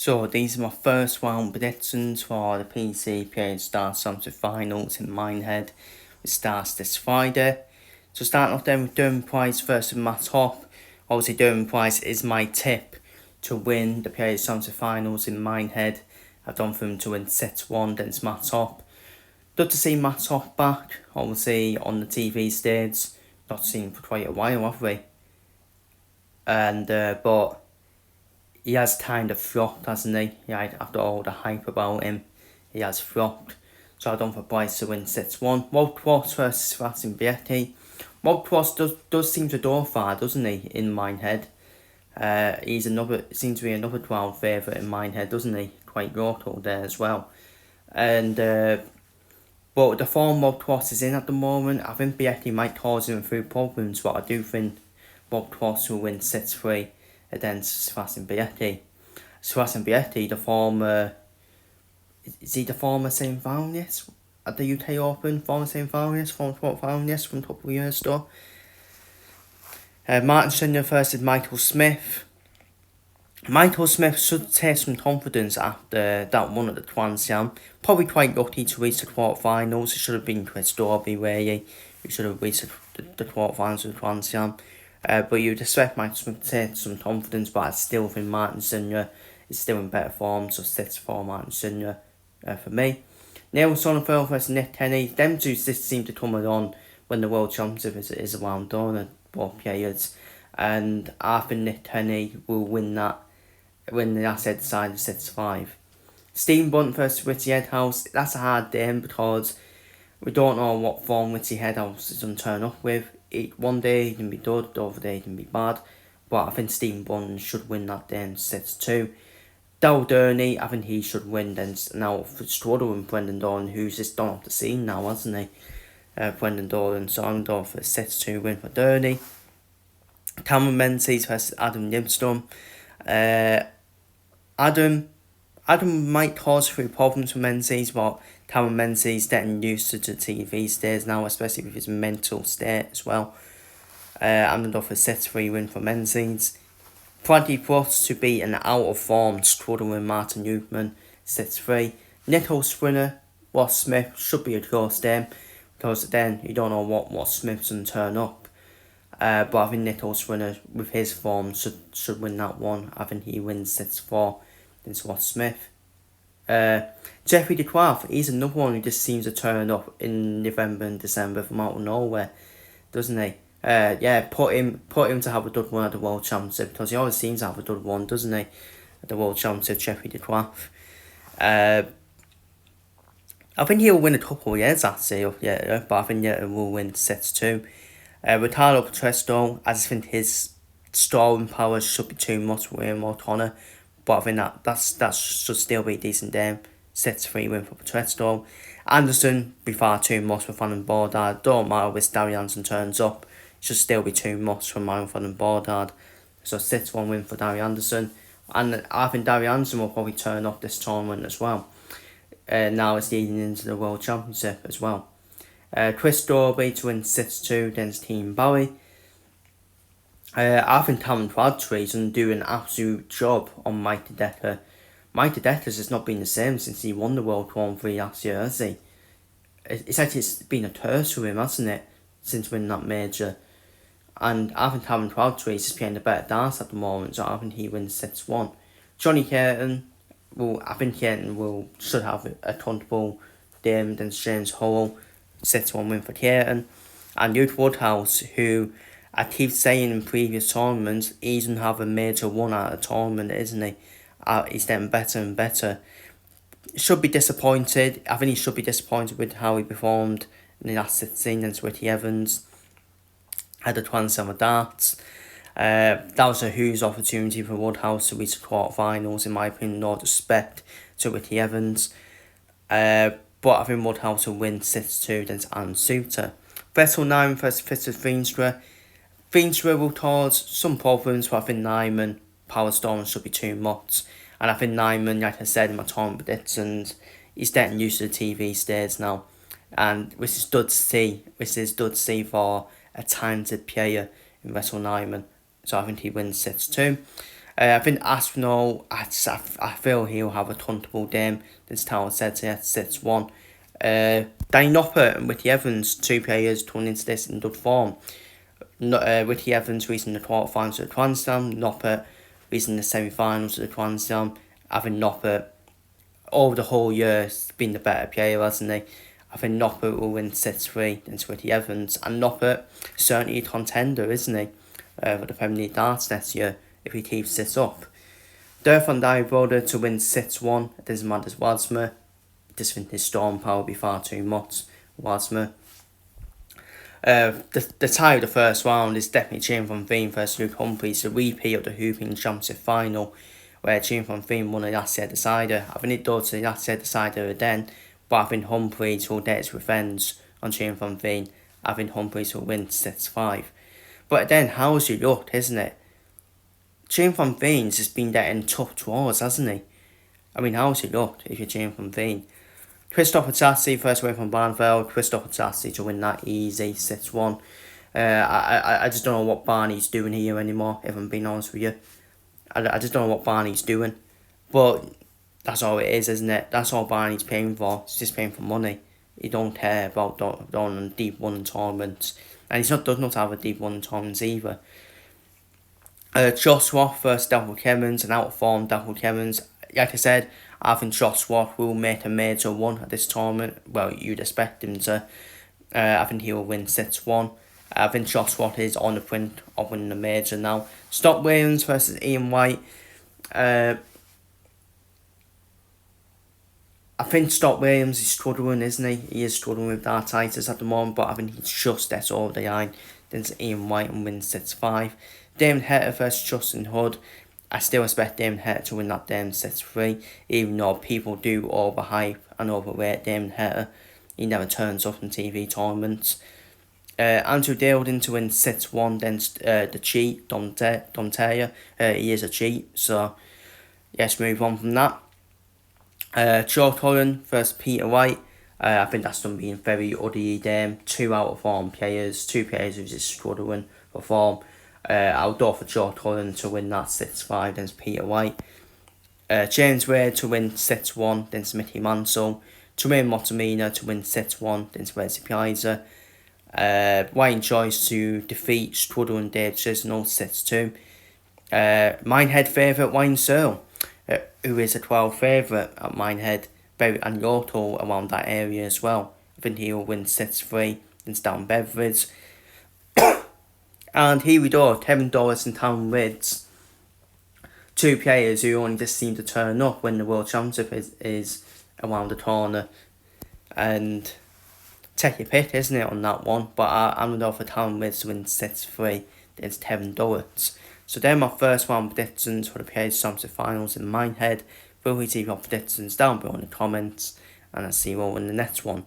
So these are my first round predictions for the PDC PA Stars Summer Finals in Minehead, which starts this Friday. So starting off then with Durham Price versus Matt Top. Obviously Durham Price is my tip to win the PA Summer Finals in Minehead. I've done for him to win 6-1 against Matt Top. Good to see Matt Top back, obviously on the TV stage. Not seen him for quite a while, have we? And but he has kind of flopped, hasn't he? Yeah, after all the hype about him, he has flopped. So I've done for Bryce to win 6-1. Walt Cross versus Sebastian Vietti. Walt Cross does seem to go far, doesn't he, in Minehead? Seems to be another ground favourite in Minehead, doesn't he? Quite local there as well. And but the form Walt Cross is in at the moment, I think Vietti might cause him a few problems, but I do think Walt Cross will win 6-3 against Sebastian Vietti. Sebastian Vietti, the former... Is he the former semi-finalist at the UK Open? Former semi-finalist? Former quarter-finalist from a couple of years ago? Martin Senior versus Michael Smith. Michael Smith should take some confidence after that one at the Grand Slam. Probably quite lucky to reach the quarter-finals. It should have been Chris Dorby, really. He should have reached the quarter-finals of the Grand Slam. But you'd expect Michael Smith to take some confidence, but I still think Martin Senior is still in better form, so 6-4 Martin Senior for me. Neil Sonnenfeld versus Nick Tenney. Them two just seem to come along when the World Championship is around done, both periods. And I think Nick Tenney will win the asset side of 6-5. Stephen Bunt versus Richie Headhouse. That's a hard game because we don't know what form Richie Headhouse is going to turn up with. One day he can be good, the other day he can be bad. But I think Stephen Bunt should win that day in 6-2. Dal Durney, I think he should win then. Now for Strudel and Brendan Doran, who's just done off the scene now, hasn't he? Brendan Doran, so I'm going for a 6-2 win for Durney. Cameron Menzies versus Adam Lipscomb. Adam might cause a few problems for Menzies, but Cameron Menzies getting used to the TV stage now, especially with his mental state as well. I'm going to go for a 6-3 win for Menzies. Bradley Brooks to beat an out of form Strudel with Martin Newman, 6-3. Nichols winner, Ross Smith, should be a close game, because then you don't know what Smith's going to turn up. But I think Nichols winner with his form should win that one. I think he wins 6-4 against Ross Smith. Jeffrey DeCraft, he's another one who just seems to turn up in November and December from out of nowhere, doesn't he? Put him to have a good one at the World Championship, because he always seems to have a good one, doesn't he? At the World Championship, Jeffrey DeCraft. I think he'll win a couple of years, actually, but I think he will win 6-2. Ricardo Petresto, I just think his scoring power should be too much for William O'Connor, but I think that should still be a decent game. 6-3 win for Petresto. Anderson be far too much for Van den Bordard. Don't matter which Darry Anderson turns up, should still be too much for Van den Bordard. So 6-1 win for Darry Anderson. And I think Darry Anderson will probably turn up this tournament as well. Now it's leading into the World Championship as well. Chris Dorby to win 6-2 against Team Barry. I think Cameron Crabtree's going to do an absolute job on Mike Decker. Mike Decker's has not been the same since he won the World Grand Prix last year, has he? It's been a curse for him, hasn't it? Since winning that major. And I think Cameron Crabtree is playing the better dance at the moment, so I think he wins 6-1. Johnny Caton, should have a comfortable game against James Howell. 6-1 win for Caton. And Luke Woodhouse, who I keep saying in previous tournaments, he's going to have a major one out of the tournament, isn't he? He's getting better and better. Should be disappointed. I think he should be disappointed with how he performed in the last 16 against Ricky Evans. Had a Grand Slam of darts. That was a huge opportunity for Woodhouse to reach the quarterfinals, in my opinion, no disrespect to Ricky Evans. But I think Woodhouse will win 6-2 against Aaron Suter. Vettel Nyman versus Fischer Feenstra. Feenstra will cause some problems, but I think Nyman power storm should be too much. And I think Nyman, like I said in my tournament predictions, he's getting used to the TV stage now. And which is good to see for a talented player in Vettel Nyman. So I think he wins 6-2. I think Aspinall, I feel he'll have a comfortable game. This Tower said to 6-1. Danny Noppert and Ricky Evans, two players turning into this in good form. Ricky Evans reaching the quarterfinals of the Grand Slam, Noppert reaching the semi-finals of the Grand Slam. I think Noppert, over the whole year, has been the better player, hasn't he? I think Noppert will win 6-3 against Ricky Evans. And Noppert, certainly a contender, isn't he? For the Premier League darts next year, if he keeps this up. Dirk van Dijvenbode to win 6-1 against Magnus Wadsma. Just think his storm power will be far too much. Wadsma. The tie of the first round is definitely Chain van Veen versus Luke Humphries, a repeat of the Hooping Championship final, where Chain van Veen won the last set decider. I think it does the last set decider again, but I think Humphries will get his revenge on Chain van Veen. I think Humphries will win 6-5. But then, how's he looked, isn't it? Chain van Veen's just been getting tough draws, hasn't he? I mean, how's he looked if you're Chain van Veen? Christopher Tassi, first away from Barnveld. Christopher Tassi to win that easy 6-1. I just don't know what Barney's doing here anymore, if I'm being honest with you. I just don't know what Barney's doing. But that's all it is, isn't it? That's all Barney's paying for. He's just paying for money. He don't care about doing deep one tournaments. And does not have a deep one tournaments either. Josh Roth versus Dapple Kemmons, an out of form Dapple Kemmons. Like I said, I think Josh Roth will make a major one at this tournament. Well, you'd expect him to. I think he will win 6-1. I think Josh Roth is on the print of winning the major now. Stock Williams versus Ian White. I think Stock Williams is struggling, isn't he? He is struggling with arthritis at the moment, but I think he's just that's over the line. Then Ian White and win 6-5. Damon Hector versus Justin Hood. I still expect Damon Hector to win that damn 6-3, even though people do overhype and overrate Damon Hector. He never turns up in TV tournaments. Andrew Dildon to win 6-1 against the cheat, Dom Taylor. He is a cheat, so let's move on from that. Joe Cullen versus Peter White. I think that's going to be a very ugly game. Two out of form players, two players who just struggling for form. I'll go for Joe Cullen to win that 6-5 against Peter White. James Wade to win 6-1 against Mickey Mansell. Jermaine Motamina to win 6-1 against Wesley Piazza. Wayne Joyce to defeat struggling Dave Chisnell 6-2. Minehead favourite Wayne Searle, who is a 12 favourite at Minehead, and Yoto around that area as well. I think he will win 6-3 against Dan Beveridge. And here we go, Kevin Doris and Tom Ridds. Two players who only just seem to turn up when the World Championship is around the corner. And take your pick, isn't it, on that one? But I'm going to go for Tom Ridds to win 6-3 against Kevin Doris. So they're my first round predictions for the PDC Championship Finals in Minehead. Feel free to leave your predictions down below in the comments. And I'll see you all in the next one.